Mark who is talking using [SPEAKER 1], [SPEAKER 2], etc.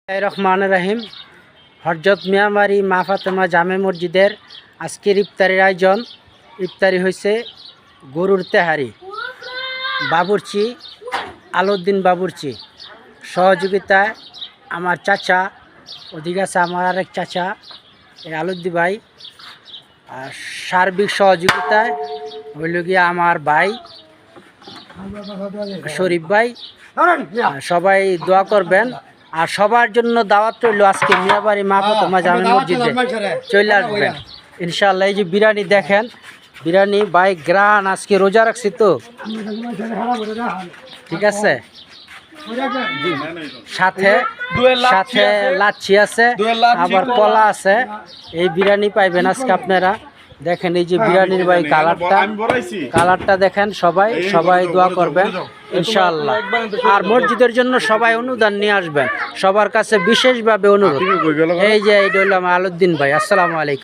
[SPEAKER 1] রহমান রাহিম। হরজত মিয়ামারি মা ফাতেমা জামে মসজিদের আজকের ইফতারির আয়োজন। ইফতারি হয়েছে গরুর তেহারি, বাবুর্চি আলউদ্দিন বাবুর্চি সহযোগিতায় আমার চাচা, ওদিকে আছে আমার আরেক চাচা এই আলউদ্দিন ভাই, আর সার্বিক সহযোগিতায় হইল গিয়ে আমার ভাই শরীফ ভাই। সবাই দোয়া করবেন আর সবার জন্য দাওয়াত রইল আজকে মিয়াবাড়ি মা ফাতেমা জামে মসজিদে চলে আসবেন ইনশাআল্লাহ। এই যে বিরিয়ানি দেখেন, বিরিয়ানি বাই গ্রান, আজকে রোজা রাখছি তো, ঠিক আছে। সাথে সাথে লাচ্ছি আছে, আবার কলা আছে। এই বিরিয়ানি পাইবেন আজকে আপনারা। দেখেন এই যে বিরিয়ানির ভাই কালারটা দেখেন। সবাই সবাই দোয়া করবেন ইনশাআল্লাহ। আর মসজিদের জন্য সবাই অনুদান নিয়ে আসবেন, সবার কাছে বিশেষভাবে অনুরোধ। এই যে এইটা হলো আমার আলউদ্দিন ভাই। আসসালামু আলাইকুম।